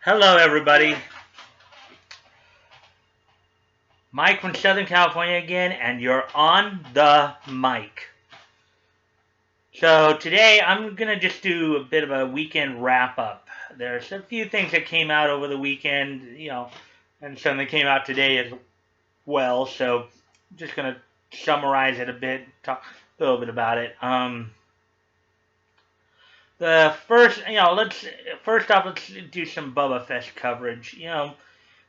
Hello, everybody. Mike from Southern California again, and you're on the mic. So today I'm going to just do a bit of a weekend wrap-up. There's a few things that came out over the weekend, and some that came out today as well. So I'm just going to summarize it a bit, talk a little bit about it. Let's do some Boba Fett coverage.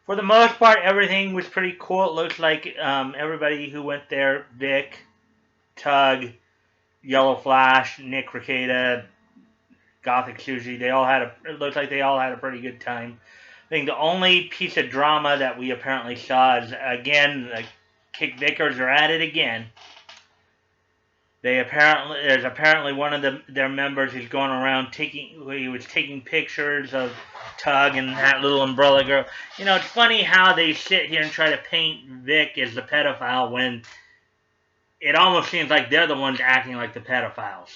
For the most part, everything was pretty cool. It looks like everybody who went there, Vic, Tug, Yellow Flash, Nick Rekieta, Gothic Sushi, it looks like they all had a pretty good time. I think the only piece of drama that we apparently saw is, again, the Kick Vickers are at it again. There's apparently one of their members who's going around he was taking pictures of Tug and that little umbrella girl. It's funny how they sit here and try to paint Vic as the pedophile when it almost seems like they're the ones acting like the pedophiles.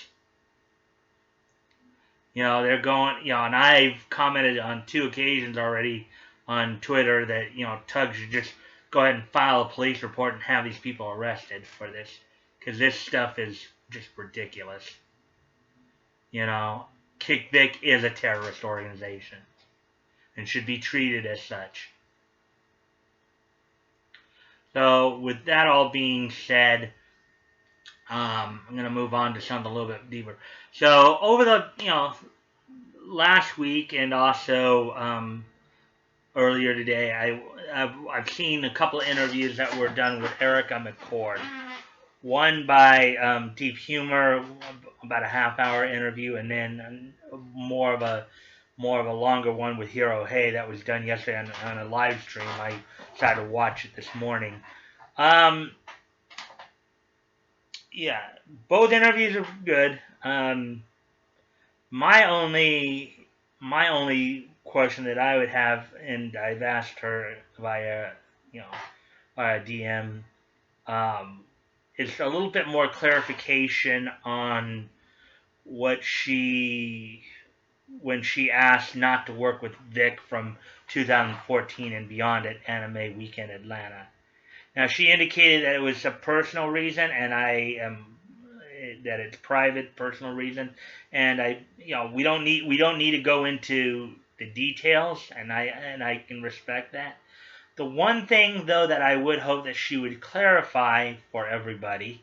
They're going, and I've commented on 2 occasions already on Twitter that, Tug should just go ahead and file a police report and have these people arrested for this. Because this stuff is just ridiculous. Kick Vic is a terrorist organization and should be treated as such. So, with that all being said, I'm going to move on to something a little bit deeper. So, over the, last week and also earlier today, I've seen a couple of interviews that were done with Erica McCord. One by Deep Humor, about a half-hour interview, and then more of a longer one with Hiro Hey that was done yesterday on a live stream. I decided to watch it this morning. Yeah, both interviews are good. My only question that I would have, and I've asked her via DM. It's a little bit more clarification on when she asked not to work with Vic from 2014 and beyond at Anime Weekend Atlanta. Now, she indicated that it was a personal reason, and that it's private, personal reason, and we don't need to go into the details, and I can respect that. The one thing, though, that I would hope that she would clarify for everybody,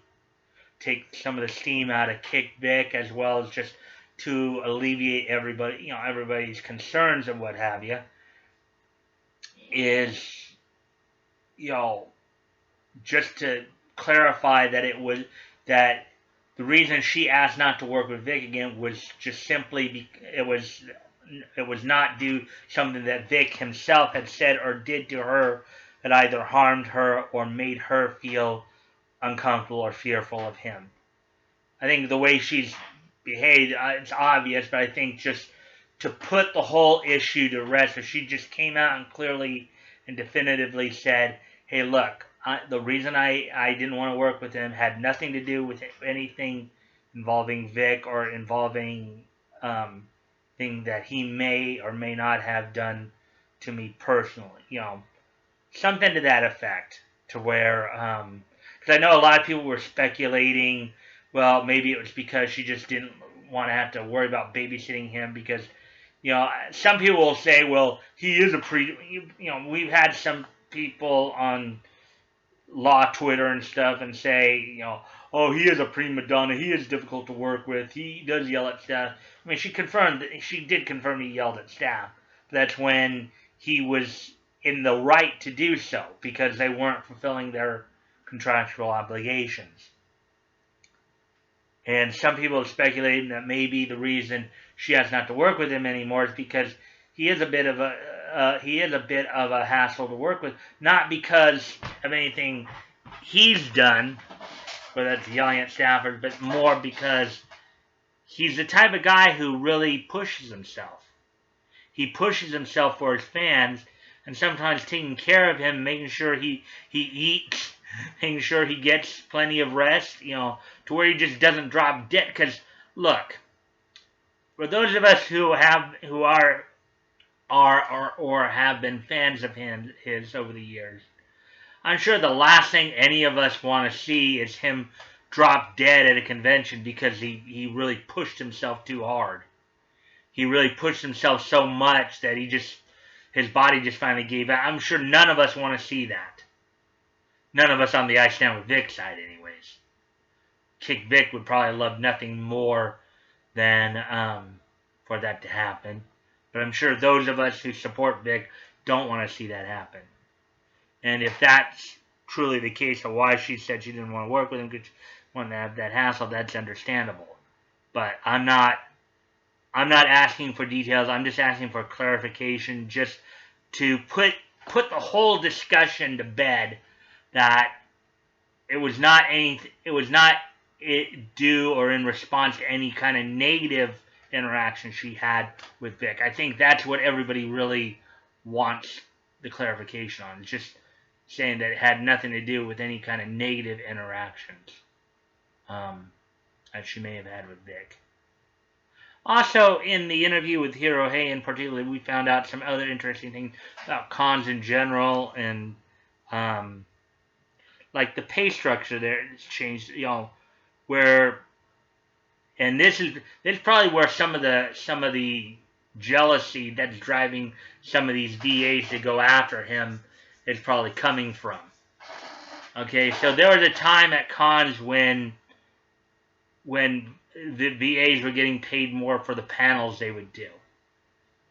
take some of the steam out of Kick Vic, as well as just to alleviate everybody's concerns and what have you, is, just to clarify that the reason she asked not to work with Vic again was just simply it was not due something that Vic himself had said or did to her that either harmed her or made her feel uncomfortable or fearful of him. I think the way she's behaved, it's obvious, but I think just to put the whole issue to rest, if she just came out and clearly and definitively said, hey, look, the reason I didn't want to work with him had nothing to do with anything involving Vic or involving thing that he may or may not have done to me personally. Something to that effect, to where, because I know a lot of people were speculating, well, maybe it was because she just didn't want to have to worry about babysitting him because, some people will say, well, he is we've had some people on law Twitter and stuff and say, oh, he is a prima donna, he is difficult to work with, he does yell at staff. I mean, she did confirm he yelled at staff. That's when he was in the right to do so, because they weren't fulfilling their contractual obligations. And some people have speculated that maybe the reason she has not to work with him anymore is because he is a bit of a hassle to work with, not because of anything he's done, whether that's yelling at staffers, but more because he's the type of guy who really pushes himself. He pushes himself for his fans, and sometimes taking care of him, making sure he eats, making sure he gets plenty of rest, to where he just doesn't drop dead. Because, look, for those of us who are are or have been fans of his over the years. I'm sure the last thing any of us want to see is him drop dead at a convention because he really pushed himself too hard. He really pushed himself so much that his body just finally gave out. I'm sure none of us want to see that. None of us on the I Stand With Vic side anyways. Kick Vic would probably love nothing more than for that to happen. But I'm sure those of us who support Vic don't want to see that happen. And if that's truly the case of why she said she didn't want to work with him because she wanted to have that hassle, that's understandable. But I'm not asking for details. I'm just asking for clarification, just to put the whole discussion to bed that it was not due or in response to any kind of negative interaction she had with Vic. I think that's what everybody really wants the clarification on. It's just saying that it had nothing to do with any kind of negative interactions that she may have had with Vic. Also, in the interview with Hirohei in particular, we found out some other interesting things about cons in general, and like the pay structure there has changed. Where, and this is probably where some of the jealousy that's driving some of these VAs to go after him is probably coming from. Okay, so there was a time at cons when the VAs were getting paid more for the panels they would do.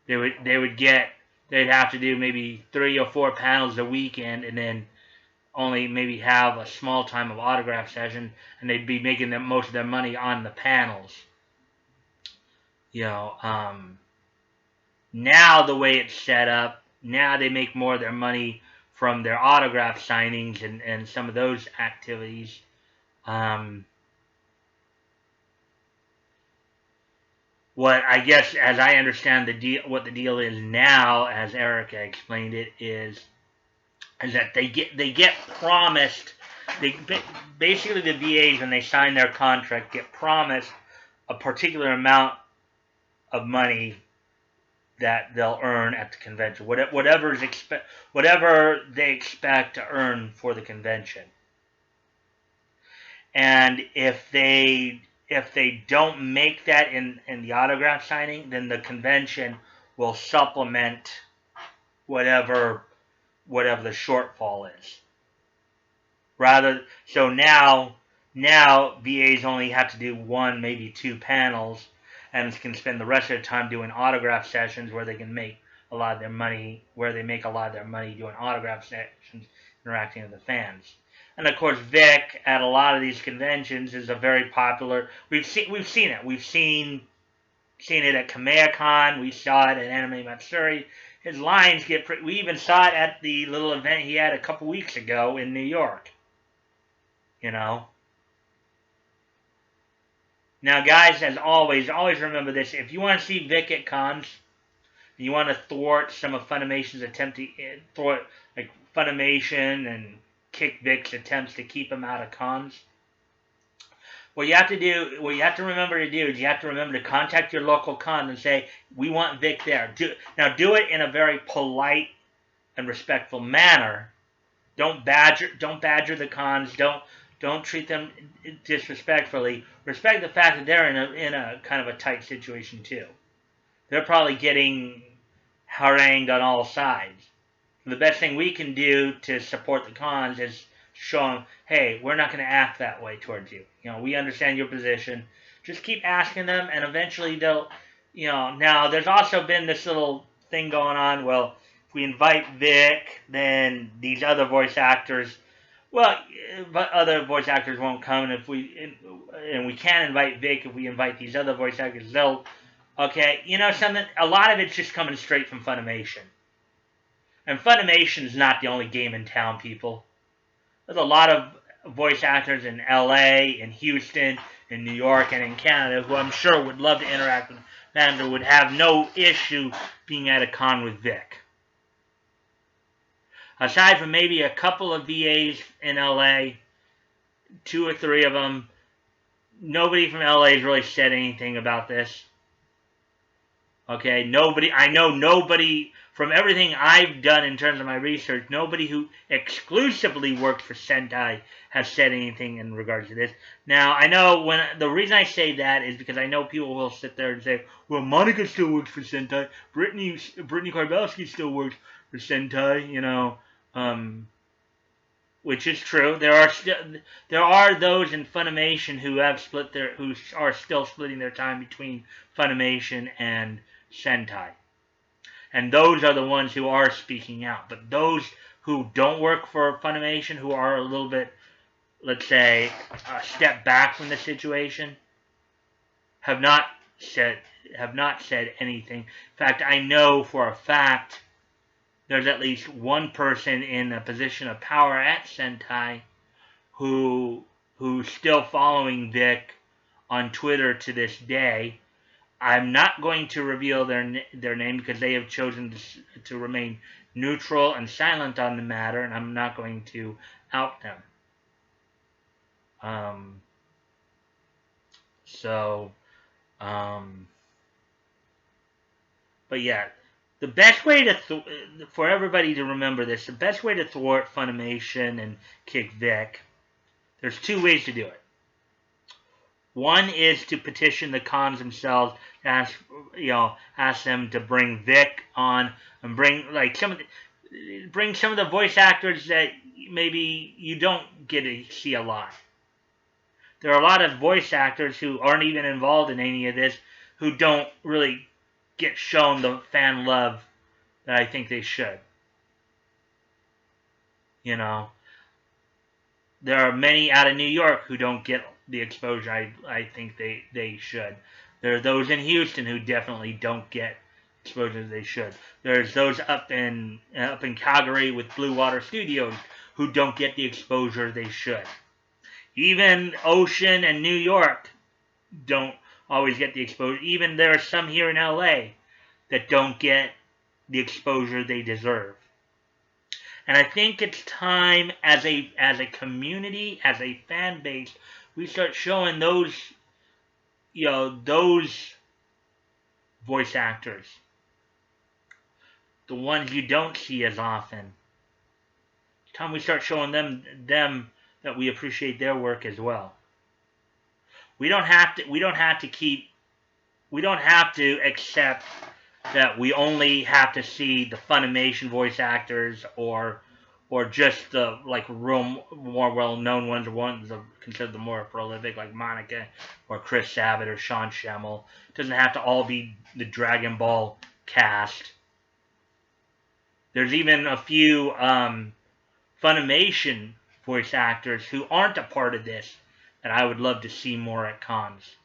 They'd have to do maybe 3 or 4 panels a weekend, and then only maybe have a small time of autograph session, and they'd be making most of their money on the panels. Now the way it's set up, now they make more of their money from their autograph signings and some of those activities. What I guess, as I understand what the deal is now, as Erica explained it, is that they get promised. Basically the VAs, when they sign their contract, get promised a particular amount of money that they'll earn at the convention, whatever they expect to earn for the convention. And if they don't make that in the autograph signing, then the convention will supplement whatever the shortfall is. So now VAs only have to do 1, maybe 2 panels, and can spend the rest of their time doing autograph sessions where they can make a lot of their money, doing autograph sessions, interacting with the fans. And of course, Vic at a lot of these conventions is a very popular. We've seen it. We've seen it at Kamehacon. We saw it at Anime Matsuri. His lines we even saw it at the little event he had a couple weeks ago in New York. Now, guys, as always remember this. If you want to see Vic at cons, you want to thwart some of Funimation's attempt to thwart, like Funimation and Kick Vic's attempts to keep him out of cons, what you have to remember to do is you have to remember to contact your local con and say, we want Vic there. Do it in a very polite and respectful manner. Don't badger the cons. Don't treat them disrespectfully. Respect the fact that they're in a kind of a tight situation too. They're probably getting harangued on all sides. The best thing we can do to support the cons is show them, hey, we're not going to act that way towards you. We understand your position. Just keep asking them, and eventually they'll, Now, there's also been this little thing going on. Well, if we invite Vic, then these other voice actors, but other voice actors won't come. And we can't invite Vic if we invite these other voice actors. Okay, something. A lot of it's just coming straight from Funimation. And Funimation is not the only game in town, people. There's a lot of voice actors in LA, in Houston, in New York, and in Canada who I'm sure would love to interact with fans and would have no issue being at a con with Vic. Aside from maybe a couple of VAs in LA, 2 or 3 of them, nobody from LA has really said anything about this. Okay, I know nobody, from everything I've done in terms of my research, nobody who exclusively works for Sentai has said anything in regards to this. Now, I know the reason I say that is because I know people will sit there and say, well, Monica still works for Sentai, Brittany Karbowski still works for Sentai, which is true. There are those in Funimation who are still splitting their time between Funimation and Sentai. And those are the ones who are speaking out. But those who don't work for Funimation, who are a little bit, let's say, a step back from the situation, have not said anything. In fact, I know for a fact there's at least one person in a position of power at Sentai who's still following Vic on Twitter to this day. I'm not going to reveal their name because they have chosen to remain neutral and silent on the matter, and I'm not going to out them. But yeah, the best way for everybody to remember this, the best way to thwart Funimation and kick Vic, there's two ways to do it. One is to petition the cons themselves, ask them to bring Vic on and bring some of the voice actors that maybe you don't get to see a lot. There are a lot of voice actors who aren't even involved in any of this who don't really get shown the fan love that I think they should. There are many out of New York who don't get the exposure I think they should. There are those in Houston who definitely don't get exposure they should. There's those up in Calgary with Blue Water Studios who don't get the exposure they should. Even Ocean and New York don't always get the exposure. Even there are some here in LA that don't get the exposure they deserve. And I think it's time as a community, as a fan base, we start showing those voice actors, the ones you don't see as often. It's time we start showing them that we appreciate their work as well. We don't have to accept that we only have to see the Funimation voice actors or just the real more well-known ones considered the more prolific, like Monica or Chris Sabat or Sean Schemmel. It doesn't have to all be the Dragon Ball cast. There's even a few Funimation voice actors who aren't a part of this that I would love to see more at cons.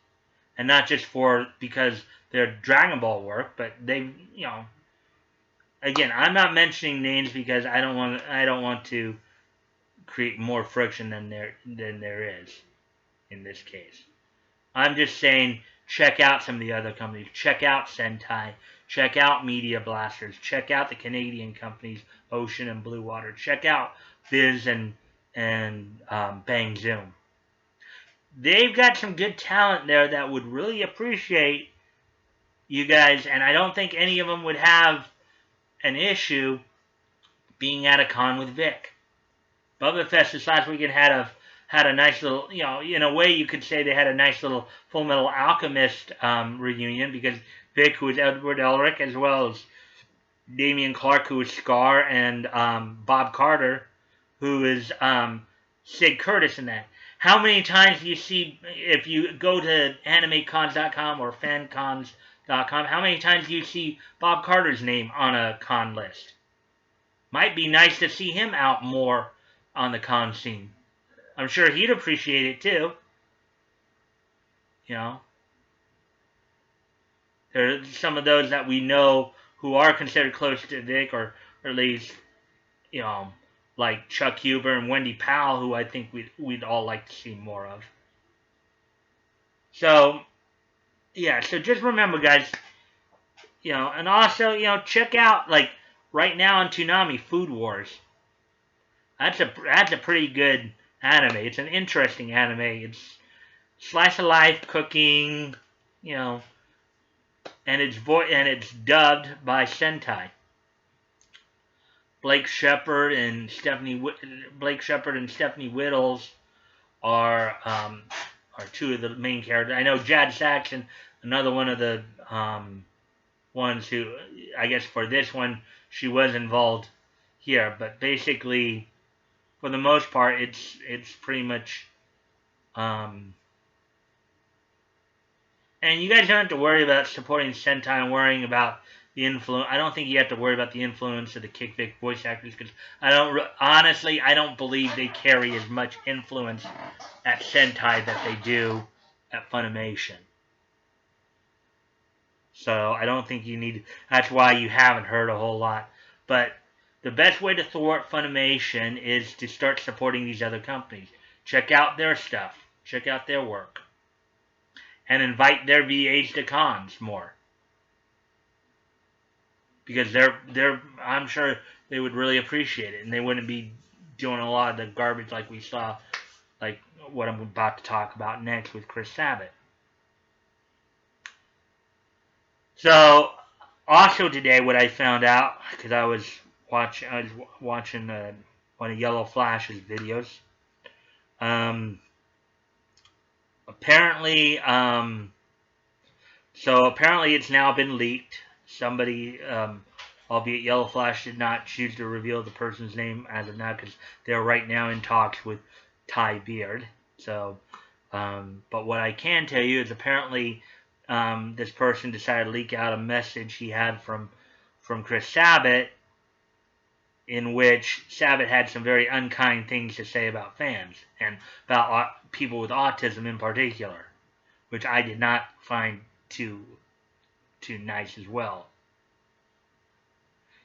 And not just because they're Dragon Ball work, but they, again, I'm not mentioning names because I don't want to create more friction than there is in this case. I'm just saying, check out some of the other companies. Check out Sentai. Check out Media Blasters. Check out the Canadian companies, Ocean and Blue Water. Check out Viz and Bang Zoom. They've got some good talent there that would really appreciate you guys, and I don't think any of them would have an issue being at a con with Vic. Bubba Fest this last weekend had a nice little, in a way you could say they had a nice little Full Metal Alchemist reunion, because Vic, who was Edward Elric, as well as Damian Clark, who was Scar, and Bob Carter, who is Sid Curtis in that. How many times do you see, if you go to animecons.com or fancons.com, how many times do you see Bob Carter's name on a con list? Might be nice to see him out more on the con scene. I'm sure he'd appreciate it too. There's some of those that we know who are considered close to Vic, or at least, like Chuck Huber and Wendy Powell, who I think we'd all like to see more of. So, yeah, so just remember, guys, and also, check out, right now on Toonami, Food Wars. That's a pretty good anime. It's an interesting anime. It's slice of life cooking, and it's dubbed by Sentai. Blake Shepard and Stephanie Whittles are two of the main characters. I know Jad Saxon, another one of the ones who, I guess for this one, she was involved here. But basically, for the most part, it's pretty much. And you guys don't have to worry about supporting Sentai and worrying about the influence. I don't think you have to worry about the influence of the Kick Vic voice actors, because honestly, I don't believe they carry as much influence at Sentai that they do at Funimation. So I don't think you need. That's why you haven't heard a whole lot. But the best way to thwart Funimation is to start supporting these other companies. Check out their stuff. Check out their work. And invite their VAs to cons more. Because I'm sure they would really appreciate it, and they wouldn't be doing a lot of the garbage like we saw, like what I'm about to talk about next with Chris Sabat. So, also today, what I found out, because I was watching one of Yellow Flash's videos. Apparently, it's now been leaked. Somebody, albeit Yellow Flash did not choose to reveal the person's name as of now, because they're right now in talks with Ty Beard. So, but what I can tell you is apparently this person decided to leak out a message he had from Chris Sabat, in which Sabat had some very unkind things to say about fans and about people with autism in particular, which I did not find too nice as well.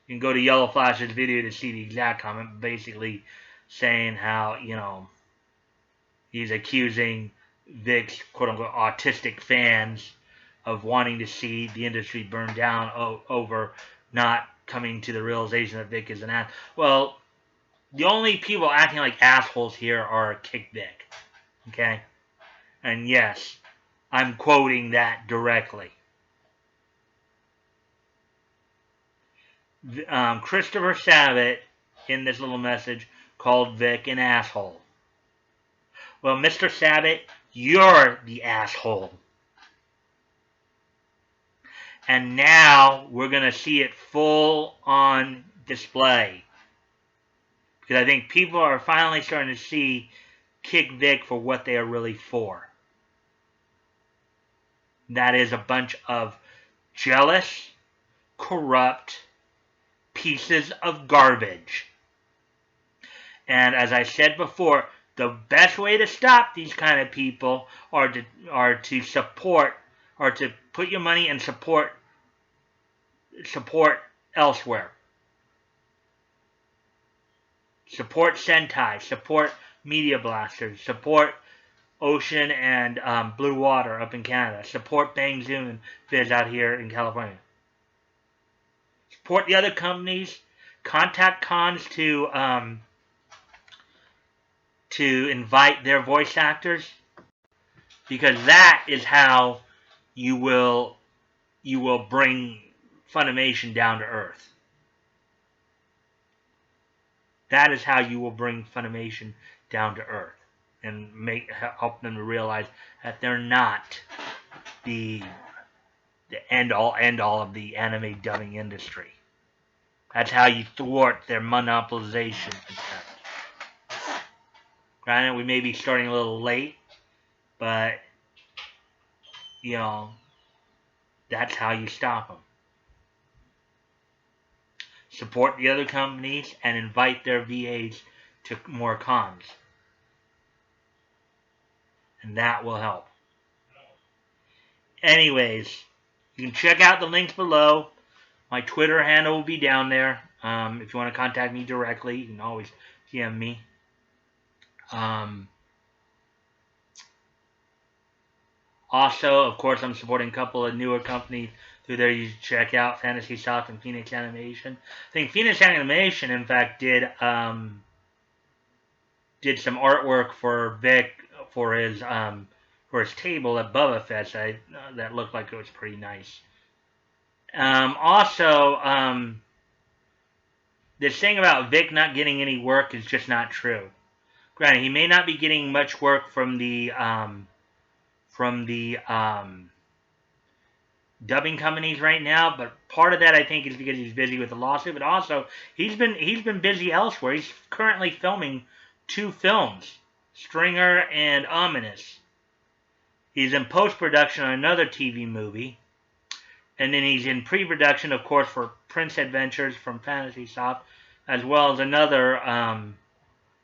You can go to Yellow Flash's video to see the exact comment, basically saying how, he's accusing Vic's quote-unquote autistic fans of wanting to see the industry burn down over not coming to the realization that Vic is an ass. Well, the only people acting like assholes here are Kick Vic. Okay? And yes, I'm quoting that directly. Christopher Sabat, in this little message, called Vic an asshole. Well, Mr. Sabat, you're the asshole. And now we're going to see it full on display. Because I think people are finally starting to see Kick Vic for what they are really for. That is a bunch of jealous, corrupt pieces of garbage. And as I said before, the best way to stop these kind of people are to support, or to put your money and support elsewhere. Support Sentai, support Media Blasters, support Ocean and Blue Water up in Canada, support Bang Zoom and Fizz out here in California. Support the other companies, contact cons to invite their voice actors, because that is how you will bring Funimation down to earth. That is how you will bring Funimation down to earth and help them to realize that they're not the end all of the anime dubbing industry. That's how you thwart their monopolization attempt. Granted, we may be starting a little late, but that's how you stop them. Support the other companies and invite their VAs to more cons. And that will help. Anyways, you can check out the links below. My Twitter handle will be down there. If you want to contact me directly, you can always DM me. Also, of course, I'm supporting a couple of newer companies through there. You should check out Fantasy Soft and Phoenix Animation. I think Phoenix Animation, in fact, did some artwork for Vic for his table at Bubba Fest. That looked like it was pretty nice. Also, this thing about Vic not getting any work is just not true. Granted, he may not be getting much work from the dubbing companies right now, but part of that I think is because he's busy with the lawsuit, but also he's been busy elsewhere. He's currently filming 2 films, Stringer and Ominous. He's in post-production on another TV movie, and then he's in pre-production, of course, for Prince Adventures from Fantasy Soft, as well as another.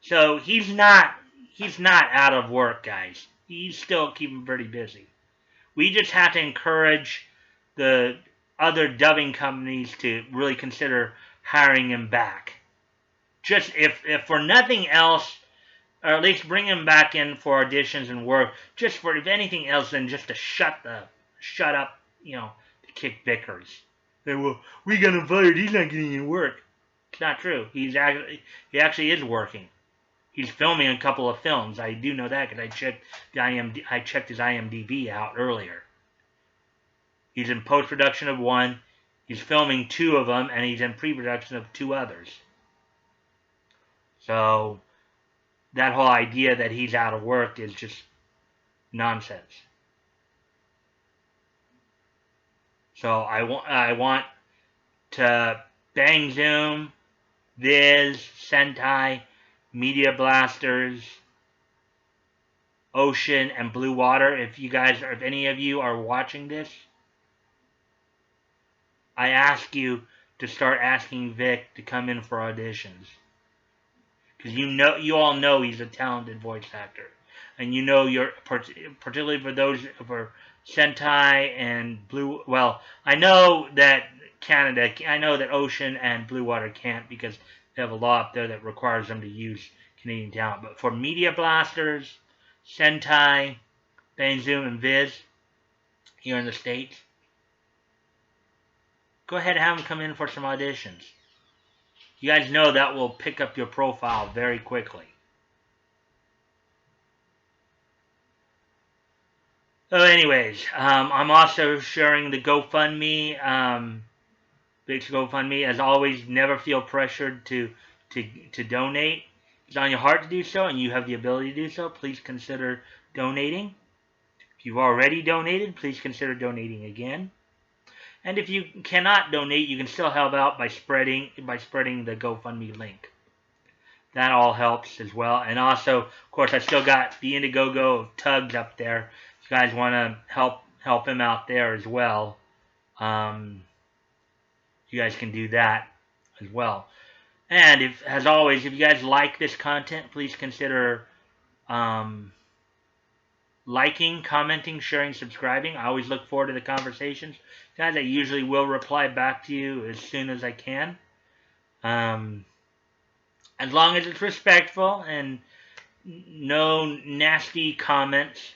So he's not out of work, guys. He's still keeping pretty busy. We just have to encourage the other dubbing companies to really consider hiring him back. Just if for nothing else, or at least bring him back in for auditions and work. Just for if anything else, than just to shut up, to kick Vickers. They will. We got him fired. He's not getting any work. It's not true. He actually is working. He's filming a couple of films. I do know that because I checked his IMDb out earlier. He's in post-production of 1. He's filming 2 of them, and he's in pre-production of 2 others. So that whole idea that he's out of work is just nonsense. So I want to Bang Zoom, Viz, Sentai, Media Blasters, Ocean, and Blue Water. If any of you are watching this, I ask you to start asking Vic to come in for auditions. Because you all know he's a talented voice actor. And particularly for Sentai and Blue, well, I know that Ocean and Blue Water can't because they have a law up there that requires them to use Canadian talent. But for Media Blasters, Sentai, Bang Zoom, and Viz, here in the States, go ahead and have them come in for some auditions. You guys know that will pick up your profile very quickly. So anyways, I'm also sharing the GoFundMe, Vic's GoFundMe. As always, never feel pressured to donate. If it's on your heart to do so and you have the ability to do so, please consider donating. If you've already donated, please consider donating again. And if you cannot donate, you can still help out by spreading the GoFundMe link. That all helps as well. And also, of course, I still got the Indiegogo of Tugs up there. If you guys want to help him out there as well, you guys can do that as well. And as always, if you guys like this content, please consider liking, commenting, sharing, subscribing. I always look forward to the conversations. Guys, I usually will reply back to you as soon as I can. As long as it's respectful and no nasty comments.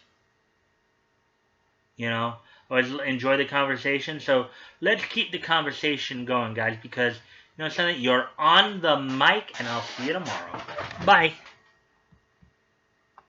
Always enjoy the conversation. So let's keep the conversation going, guys, because something, you're on the mic, and I'll see you tomorrow. Bye.